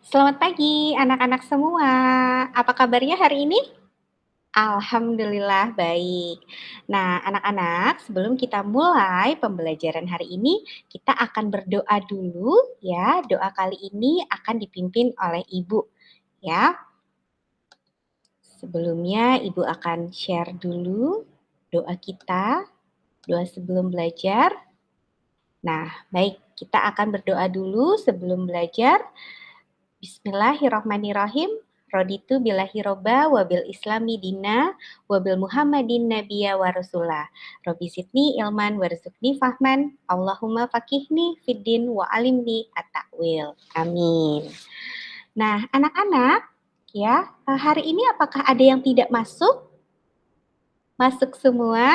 Selamat pagi anak-anak semua. Apa kabarnya hari ini? Alhamdulillah baik. Nah, anak-anak, sebelum kita mulai pembelajaran hari ini, kita akan berdoa dulu ya. Doa kali ini akan dipimpin oleh Ibu ya. Sebelumnya Ibu akan share dulu doa kita, doa sebelum belajar. Nah, baik, kita akan berdoa dulu sebelum belajar. Bismillahirrahmanirrahim. Raditu billahi robba wabil islami dina wabil muhammadin nabiyya wa rasulah. Rabbi zidni ilman warzuqni fahman. Allahumma fakihni fiddin wa alimni at-ta'wil. Amin. Nah, anak-anak, ya, hari ini apakah ada yang tidak masuk? Masuk semua?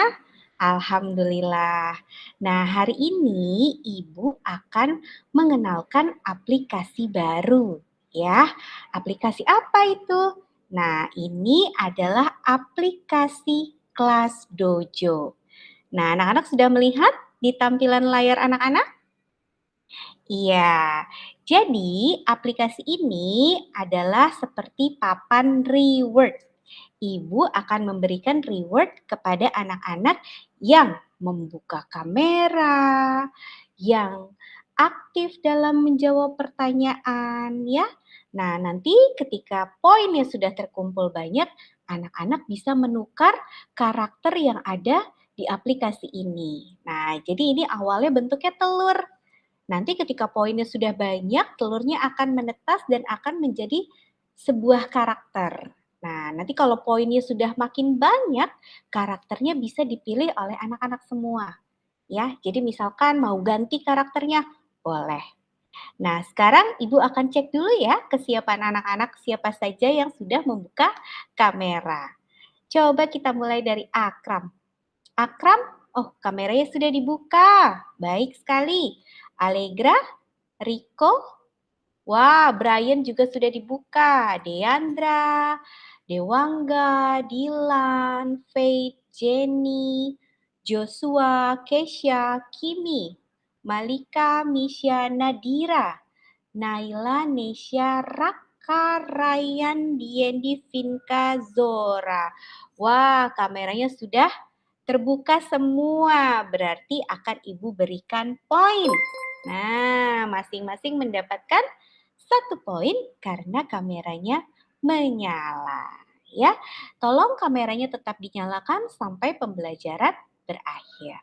Alhamdulillah. Nah, hari ini Ibu akan mengenalkan aplikasi baru ya. Aplikasi apa itu? Nah, ini adalah aplikasi Kelas Dojo. Nah, anak-anak sudah melihat di tampilan layar anak-anak? Iya. Jadi, aplikasi ini adalah seperti papan reward. Ibu akan memberikan reward kepada anak-anak yang membuka kamera, yang aktif dalam menjawab pertanyaan ya. Nah, nanti ketika poinnya sudah terkumpul banyak, anak-anak bisa menukar karakter yang ada di aplikasi ini. Nah, jadi ini awalnya bentuknya telur. Nanti ketika poinnya sudah banyak, telurnya akan menetas dan akan menjadi sebuah karakter. Nah, nanti kalau poinnya sudah makin banyak, karakternya bisa dipilih oleh anak-anak semua. Ya, jadi misalkan mau ganti karakternya, boleh. Nah, sekarang Ibu akan cek dulu ya kesiapan anak-anak siapa saja yang sudah membuka kamera. Coba kita mulai dari Akram. Akram, oh kameranya sudah dibuka. Baik sekali. Allegra, Rico, wah Brian juga sudah dibuka. Deandra, Dewangga, Dilan, Faith, Jenny, Joshua, Kesha, Kimi, Malika, Misha, Nadira, Naila, Nesya, Raka, Ryan, Diendi, Vinka, Zora. Wah, kameranya sudah terbuka semua, berarti akan Ibu berikan poin. Nah, masing-masing mendapatkan 1 poin karena kameranya menyala. Ya, tolong kameranya tetap dinyalakan sampai pembelajaran berakhir.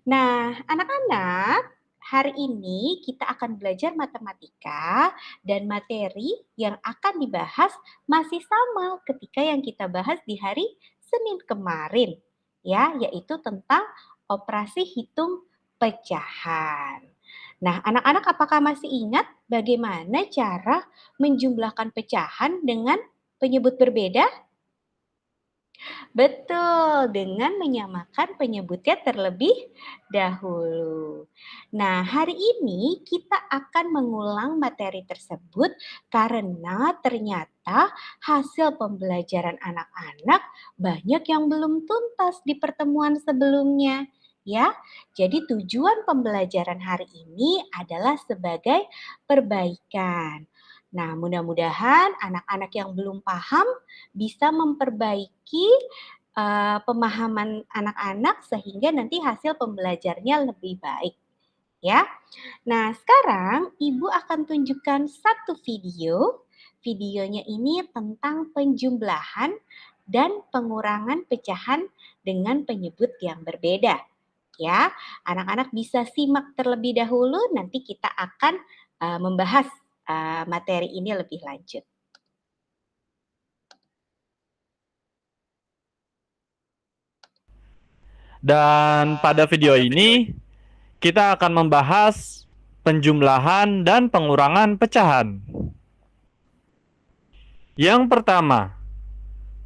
Nah, anak-anak, hari ini kita akan belajar matematika dan materi yang akan dibahas masih sama ketika yang kita bahas di hari Senin kemarin, ya, yaitu tentang operasi hitung pecahan. Nah, anak-anak apakah masih ingat bagaimana cara menjumlahkan pecahan dengan penyebut berbeda? Betul, dengan menyamakan penyebutnya terlebih dahulu. Nah, hari ini kita akan mengulang materi tersebut karena ternyata hasil pembelajaran anak-anak banyak yang belum tuntas di pertemuan sebelumnya. Ya, jadi tujuan pembelajaran hari ini adalah sebagai perbaikan. Nah, mudah-mudahan anak-anak yang belum paham bisa memperbaiki pemahaman anak-anak sehingga nanti hasil pembelajarnya lebih baik ya. Nah, sekarang Ibu akan tunjukkan satu video. Videonya ini tentang penjumlahan dan pengurangan pecahan dengan penyebut yang berbeda. Ya, anak-anak bisa simak terlebih dahulu, nanti kita akan membahas materi ini lebih lanjut. Dan pada video ini kita akan membahas penjumlahan dan pengurangan pecahan. Yang pertama,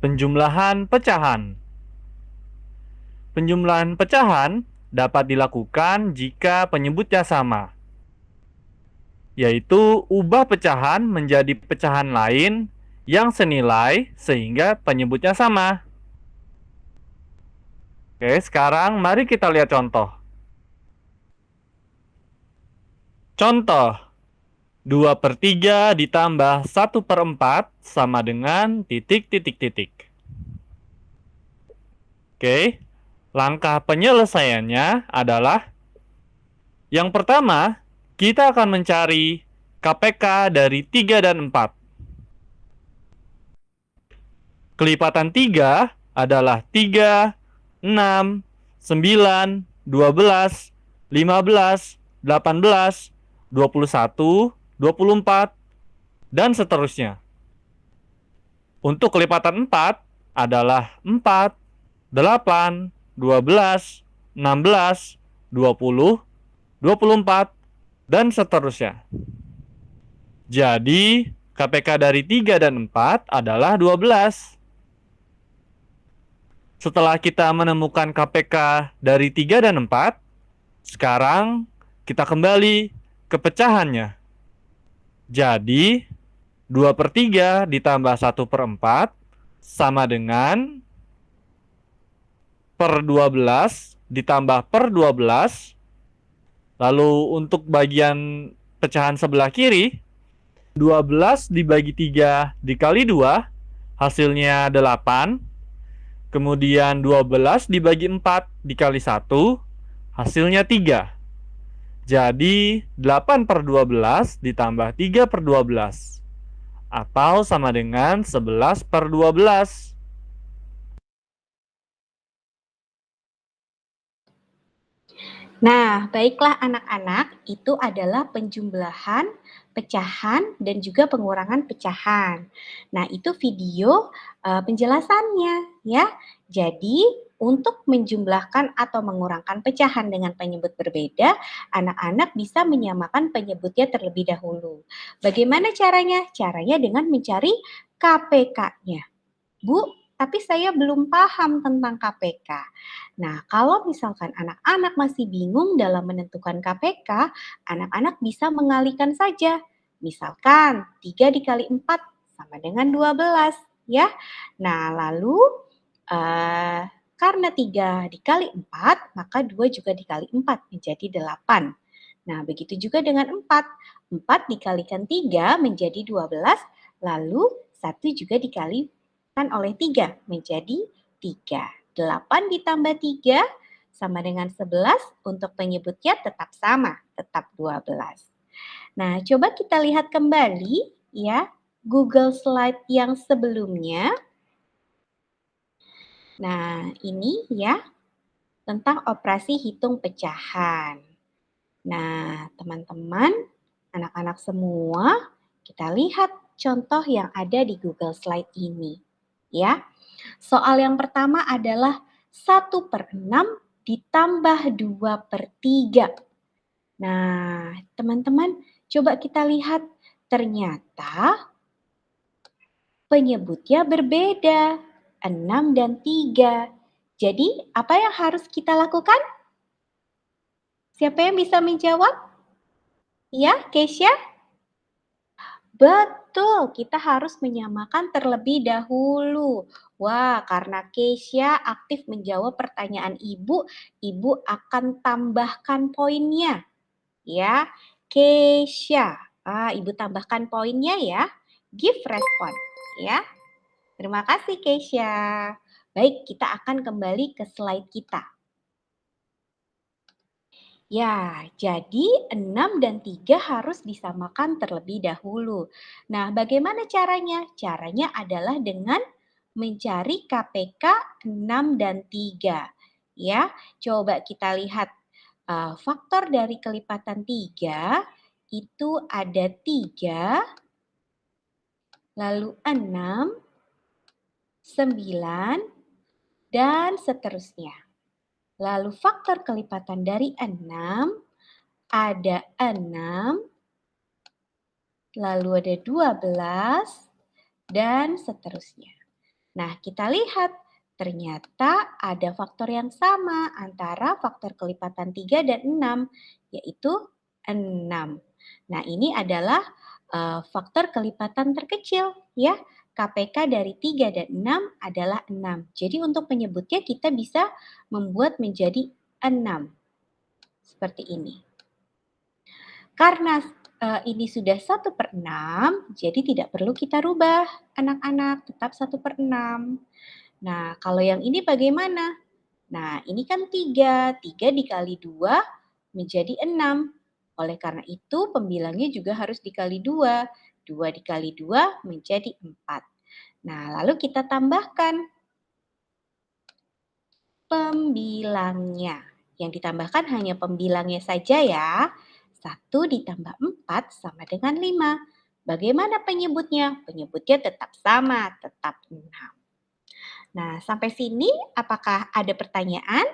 penjumlahan pecahan. Penjumlahan pecahan dapat dilakukan jika penyebutnya sama, yaitu ubah pecahan menjadi pecahan lain yang senilai sehingga penyebutnya sama. Oke, sekarang mari kita lihat contoh. Contoh, 2/3 ditambah 1/4 sama dengan titik, titik, titik. Oke, langkah penyelesaiannya adalah yang pertama, kita akan mencari KPK dari 3 dan 4. Kelipatan 3 adalah 3, 6, 9, 12, 15, 18, 21, 24, dan seterusnya. Untuk kelipatan 4 adalah 4, 8, 12, 16, 20, 24, dan seterusnya. Jadi, KPK dari 3 dan 4 adalah 12. Setelah kita menemukan KPK dari 3 dan 4, sekarang kita kembali ke pecahannya. Jadi, 2/3 ditambah 1/4 sama dengan per 12 ditambah per 12. Lalu untuk bagian pecahan sebelah kiri, 12 dibagi 3 dikali 2, hasilnya 8. Kemudian 12 dibagi 4 dikali 1, hasilnya 3. Jadi 8/12 ditambah 3/12, atau sama dengan 11/12. Nah, baiklah anak-anak, itu adalah penjumlahan, pecahan, dan juga pengurangan pecahan. Nah, itu video penjelasannya ya. Jadi, untuk menjumlahkan atau mengurangkan pecahan dengan penyebut berbeda, anak-anak bisa menyamakan penyebutnya terlebih dahulu. Bagaimana caranya? Caranya dengan mencari KPK-nya. Bu, tapi saya belum paham tentang KPK. Nah, kalau misalkan anak-anak masih bingung dalam menentukan KPK, anak-anak bisa mengalihkan saja. Misalkan 3 dikali 4 sama dengan 12 ya. Nah, lalu karena 3 dikali 4, maka 2 juga dikali 4 menjadi 8. Nah, begitu juga dengan 4. 4 dikalikan 3 menjadi 12, lalu 1 juga dikalikan oleh 3 menjadi 3. 8 ditambah 3 sama dengan 11, untuk penyebutnya tetap sama, tetap 12. Nah, coba kita lihat kembali ya Google Slide yang sebelumnya. Nah, ini ya tentang operasi hitung pecahan. Nah, teman-teman, anak-anak semua, kita lihat contoh yang ada di Google Slide ini. Ya, soal yang pertama adalah 1/6 ditambah 2/3. Nah, teman-teman, coba kita lihat, ternyata penyebutnya berbeda, 6 dan 3. Jadi, apa yang harus kita lakukan? Siapa yang bisa menjawab? Ya, Keisha? Betul, kita harus menyamakan terlebih dahulu. Wah, karena Keisha aktif menjawab pertanyaan Ibu, Ibu akan tambahkan poinnya. Ya, Keisha. Ibu tambahkan poinnya ya. Give response ya. Terima kasih Keisha. Baik, kita akan kembali ke slide kita. Ya, jadi 6 dan 3 harus disamakan terlebih dahulu. Nah, bagaimana caranya? Caranya adalah dengan mencari KPK 6 dan 3. Ya, coba kita lihat faktor dari kelipatan 3 itu ada 3, lalu 6, 9, dan seterusnya. Lalu faktor kelipatan dari 6 ada 6, lalu ada 12, dan seterusnya. Nah, kita lihat ternyata ada faktor yang sama antara faktor kelipatan 3 dan 6, yaitu 6. Nah, ini adalah faktor kelipatan terkecil ya. KPK dari 3 dan 6 adalah 6. Jadi untuk penyebutnya kita bisa membuat menjadi 6. Seperti ini. Karena ini sudah 1/6, jadi tidak perlu kita rubah anak-anak, tetap 1/6. Nah, kalau yang ini bagaimana? Nah, ini kan 3, 3 dikali 2 menjadi 6. Oleh karena itu, pembilangnya juga harus dikali 2. 2 dikali 2 menjadi 4. Nah, lalu kita tambahkan pembilangnya. Yang ditambahkan hanya pembilangnya saja ya. 1 ditambah 4 sama dengan 5. Bagaimana penyebutnya? Penyebutnya tetap sama, tetap 6. Nah, sampai sini apakah ada pertanyaan?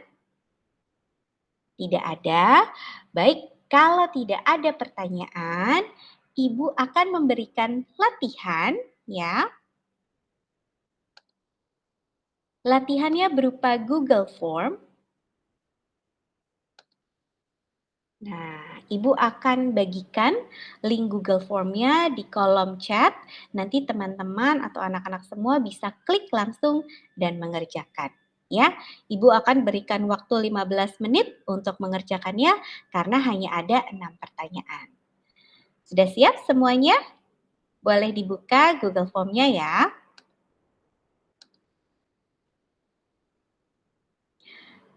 Tidak ada. Baik, kalau tidak ada pertanyaan, Ibu akan memberikan latihan ya. Latihannya berupa Google Form. Nah, Ibu akan bagikan link Google Form-nya di kolom chat. Nanti teman-teman atau anak-anak semua bisa klik langsung dan mengerjakan. Ya, Ibu akan berikan waktu 15 menit untuk mengerjakannya karena hanya ada 6 pertanyaan. Sudah siap semuanya? Boleh dibuka Google Form-nya ya.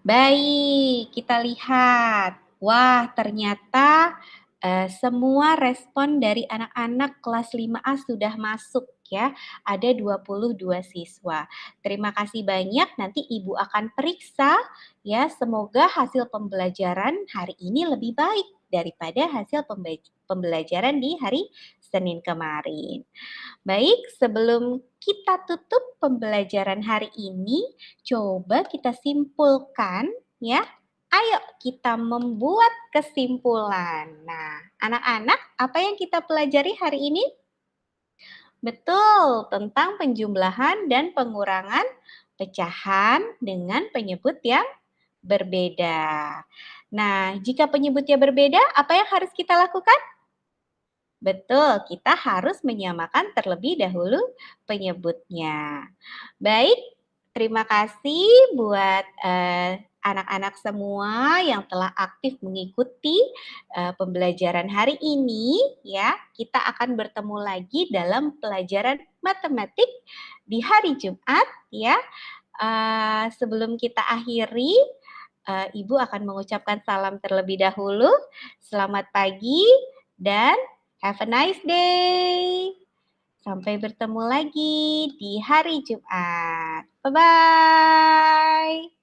Baik, kita lihat. Wah, ternyata semua respon dari anak-anak kelas 5A sudah masuk ya. Ada 22 siswa. Terima kasih banyak. Nanti Ibu akan periksa ya. Semoga hasil pembelajaran hari ini lebih baik daripada hasil pembelajaran di hari Senin kemarin. Baik, sebelum kita tutup pembelajaran hari ini, coba kita simpulkan ya. Ayo kita membuat kesimpulan. Nah, anak-anak, apa yang kita pelajari hari ini? Betul, tentang penjumlahan dan pengurangan pecahan dengan penyebut yang berbeda. Nah, jika penyebutnya berbeda, apa yang harus kita lakukan? Betul, kita harus menyamakan terlebih dahulu penyebutnya. Baik, terima kasih buat anak-anak semua yang telah aktif mengikuti pembelajaran hari ini ya. Kita akan bertemu lagi dalam pelajaran matematik di hari Jumat ya. Sebelum kita akhiri, Ibu akan mengucapkan salam terlebih dahulu. Selamat pagi dan have a nice day. Sampai bertemu lagi di hari Jumat. Bye-bye.